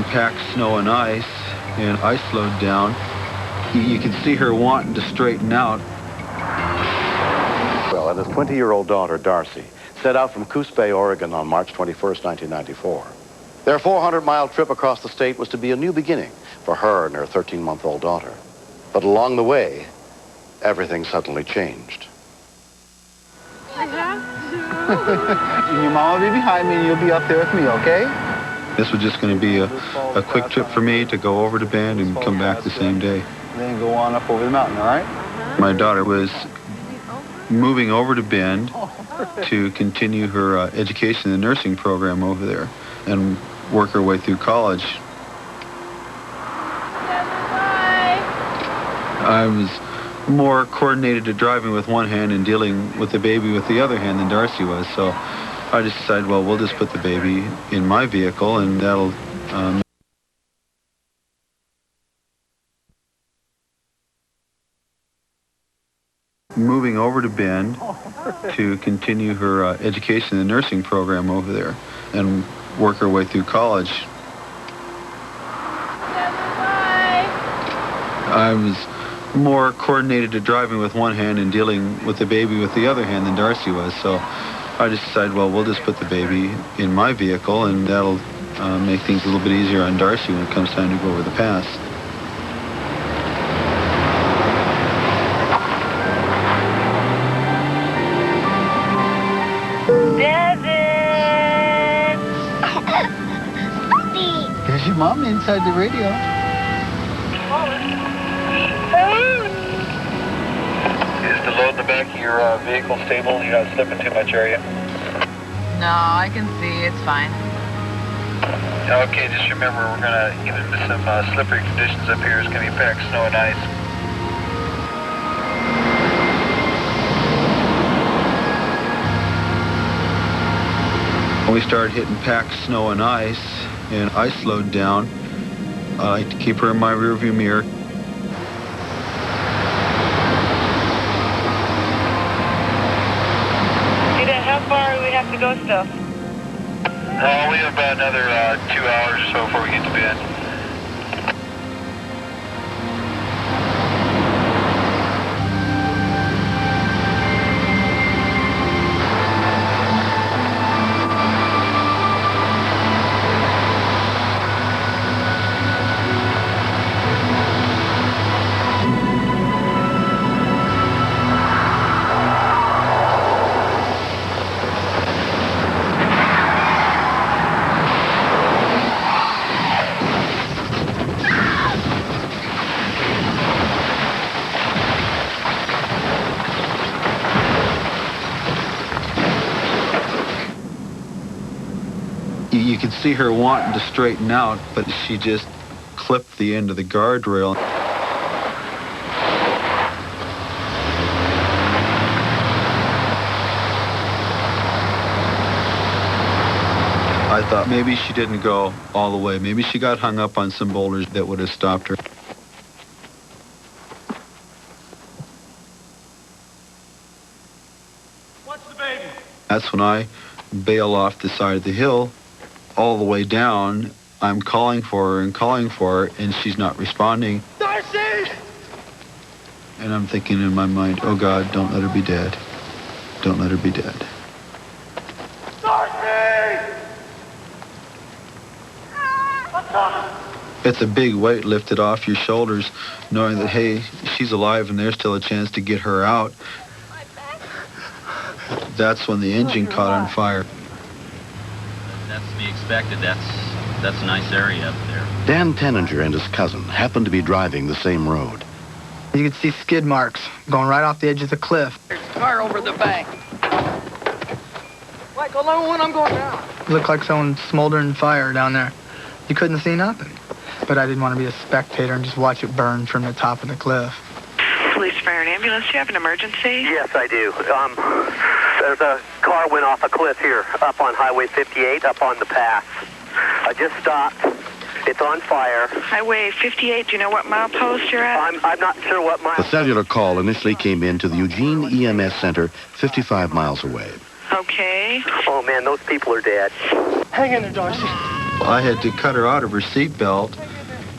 packed snow and ice, and ice slowed down. You could see her wanting to straighten out. Well, and his 20-year-old daughter, Darcy, set out from Coos Bay, Oregon on March 21st, 1994. Their 400-mile trip across the state was to be a new beginning for her and her 13-month-old daughter. But along the way, everything suddenly changed. I have to. And your mom will be behind me, and you'll be up there with me, okay? This was just going to be a quick trip for me to go over to Bend and come back the same day. Then go on up over the mountain, all right? My daughter was moving over to Bend to continue her education in the nursing program over there and work her way through college. I was more coordinated to driving with one hand and dealing with the baby with the other hand than Darcy was, so I just decided, well, we'll just put the baby in my vehicle, and that'll moving over to Bend to continue her education in the nursing program over there and work her way through college. I was more coordinated to driving with one hand and dealing with the baby with the other hand than Darcy was, so I just decided, well, we'll just put the baby in my vehicle, and that'll make things a little bit easier on Darcy when it comes time to go over the pass. There's your mom inside the radio. Is the load in the back of your vehicle stable? You're not slipping too much, are you? No, I can see. It's fine. Okay, just remember, we're going to get into some slippery conditions up here. It's going to be packed snow and ice. When we started hitting packed snow and ice slowed down, I like to keep her in my rearview mirror. How far do we have to go still? We have about another 2 hours or so before we get to Bend. You could see her wanting to straighten out, but she just clipped the end of the guardrail. I thought maybe she didn't go all the way. Maybe she got hung up on some boulders that would have stopped her. What's the baby? That's when I bail off the side of the hill. All the way down, I'm calling for her, and she's not responding. Darcy! And I'm thinking in my mind, oh God, don't let her be dead. Don't let her be dead. Darcy! What's up? It's a big weight lifted off your shoulders, knowing that, hey, she's alive and there's still a chance to get her out. That's when the engine caught on fire. That's to be expected. That's a nice area up there. Dan Tenninger and his cousin happened to be driving the same road. You could see skid marks going right off the edge of the cliff. There's a car over the bank. Like a low one, I'm going down. It looked like someone smoldering fire down there. You couldn't see nothing. But I didn't want to be a spectator and just watch it burn from the top of the cliff. Police, fire, and ambulance. Do you have an emergency? Yes, I do. There's a car went off a cliff here, up on Highway 58, up on the pass. I just stopped. It's on fire. Highway 58, do you know what milepost you're at? I'm not sure what mile. The cellular call initially came in to the Eugene EMS Center, 55 miles away. Okay. Oh, man, those people are dead. Hang in there, Darcy. I had to cut her out of her seatbelt.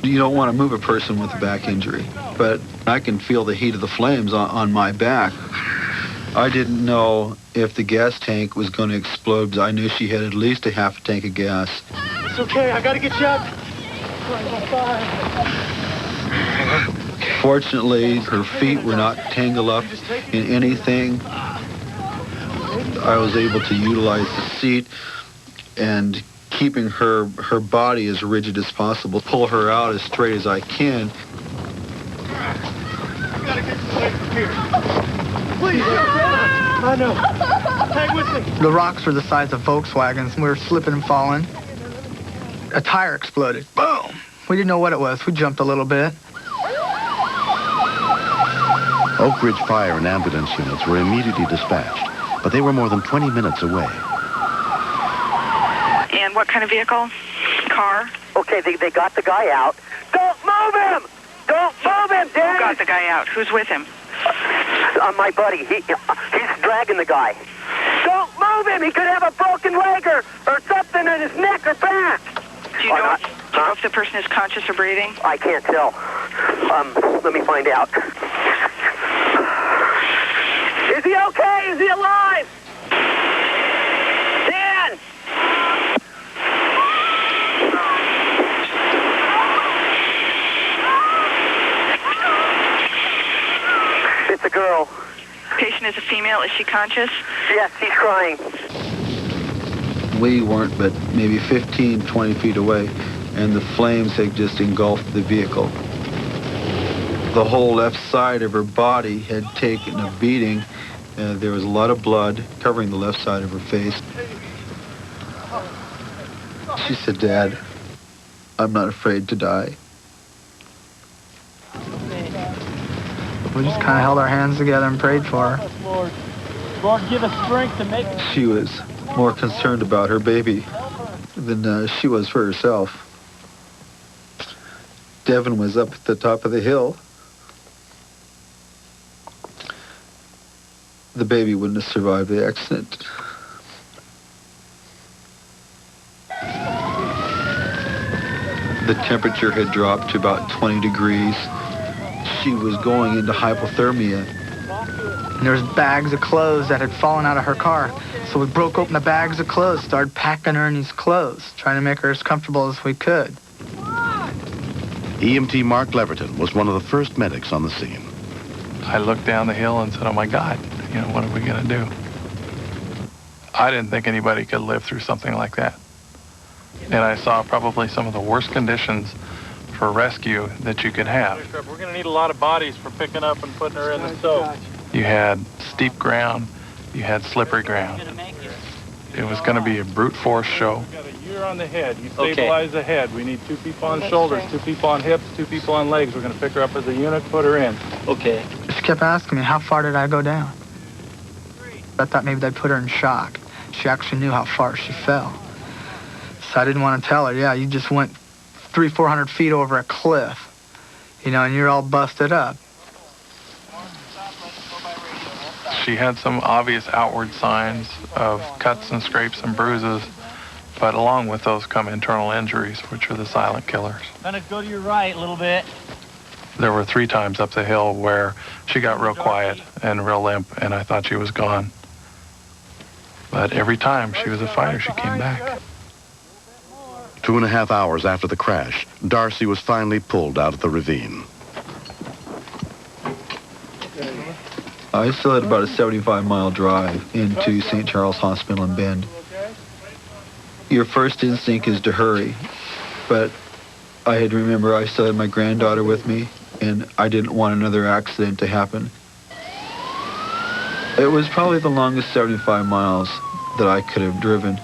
You don't want to move a person with a back injury, but I can feel the heat of the flames on my back. I didn't know if the gas tank was going to explode, but I knew she had at least a half a tank of gas. It's okay, I gotta get you up. Fortunately, her feet were not tangled up in anything. I was able to utilize the seat and keeping her body as rigid as possible, pull her out as straight as I can. I gotta get you away from here. Please, I know. Hang with me. The rocks were the size of Volkswagens. We were slipping and falling. A tire exploded. Boom! We didn't know what it was. We jumped a little bit. Oakridge fire and ambulance units were immediately dispatched, but they were more than 20 minutes away. And what kind of vehicle? Car? Okay, they got the guy out. Don't move him! Don't move him, Dad! Who got the guy out? Who's with him? My buddy. He's dragging the guy. Don't move him! He could have a broken leg or something in his neck or back. Do you know if the person is conscious or breathing? I can't tell. Let me find out. Is he okay? Is he alive? Dan! It's a girl. Patient is a female. Is she conscious? Yes, she's crying. We weren't but maybe 15, 20 feet away, and the flames had just engulfed the vehicle. The whole left side of her body had taken a beating. There was a lot of blood covering the left side of her face. She said, "Dad, I'm not afraid to die." We just kind of held our hands together and prayed for her. Lord, give us strength to make it. She was more concerned about her baby than she was for herself. Devin was up at the top of the hill. The baby wouldn't have survived the accident. The temperature had dropped to about 20 degrees. She was going into hypothermia. And there was bags of clothes that had fallen out of her car. So we broke open the bags of clothes, started packing her in these clothes, trying to make her as comfortable as we could. EMT Mark Leverton was one of the first medics on the scene. I looked down the hill and said, "Oh my God, what are we gonna do?" I didn't think anybody could live through something like that. And I saw probably some of the worst conditions for rescue that you could have. We're gonna need a lot of bodies for picking up and putting her in the soak. You had steep ground, you had slippery ground. It was gonna be a brute force show. We got a year on the head. You stabilize the head. We need 2 people on shoulders, 2 people on hips, 2 people on legs. We're gonna pick her up as a unit, put her in. Okay. She kept asking me, how far did I go down? I thought maybe they'd put her in shock. She actually knew how far she fell. So I didn't want to tell her, yeah, you just went 300-400 feet over a cliff, and you're all busted up. She had some obvious outward signs of cuts and scrapes and bruises, but along with those come internal injuries, which are the silent killers. Kind of go to your right a little bit. There were 3 times up the hill where she got real quiet and real limp, and I thought she was gone. But every time she was a fighter, she came back. 2.5 hours after the crash, Darcy was finally pulled out of the ravine. I still had about a 75-mile drive into St. Charles Hospital in Bend. Your first instinct is to hurry, but I had to remember I still had my granddaughter with me, and I didn't want another accident to happen. It was probably the longest 75 miles that I could have driven.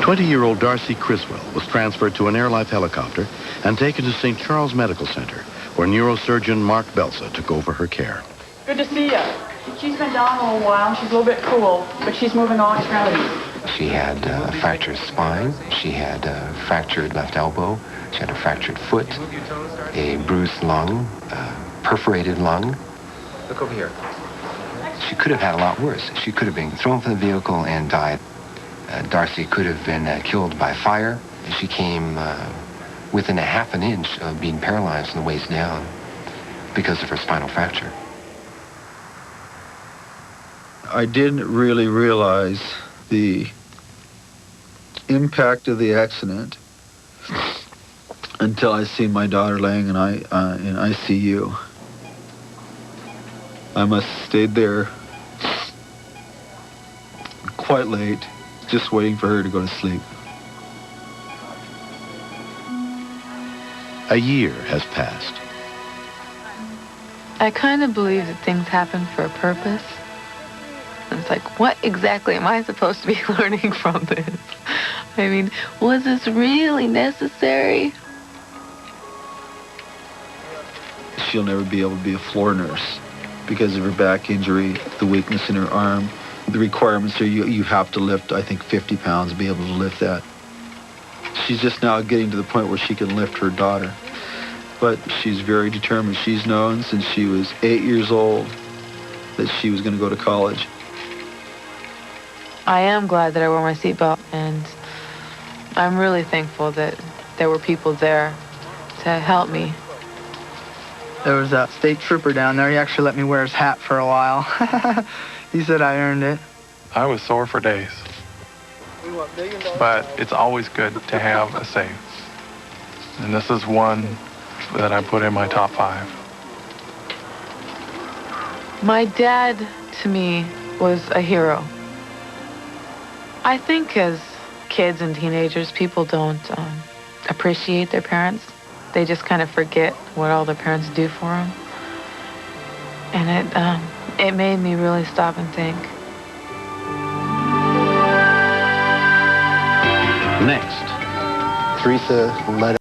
20-year-old Darcy Criswell was transferred to an Airlife helicopter and taken to St. Charles Medical Center, where neurosurgeon Mark Belsa took over her care. Good to see you. She's been down a little while. She's a little bit cool, but she's moving all extremities. She had a fractured spine. She had a fractured left elbow. She had a fractured foot, a bruised lung, a perforated lung. Look over here. She could have had a lot worse. She could have been thrown from the vehicle and died. Darcy could have been killed by fire. She came within a half an inch of being paralyzed from the waist down because of her spinal fracture. I didn't really realize the impact of the accident until I seen my daughter laying in ICU. I must have stayed there quite late, just waiting for her to go to sleep. A year has passed. I kind of believe that things happen for a purpose. And it's like, what exactly am I supposed to be learning from this? I mean, was this really necessary? She'll never be able to be a floor nurse because of her back injury, the weakness in her arm. The requirements are you have to lift, I think, 50 pounds, be able to lift that. She's just now getting to the point where she can lift her daughter. But she's very determined. She's known since she was 8 years old that she was going to go to college. I am glad that I wore my seatbelt, and I'm really thankful that there were people there to help me. There was a state trooper down there. He actually let me wear his hat for a while. He said I earned it. I was sore for days. But it's always good to have a save. And this is one that I put in my top 5. My dad, to me, was a hero. I think as kids and teenagers, people don't appreciate their parents. They just kind of forget what all their parents do for them. And it made me really stop and think. Next, Teresa let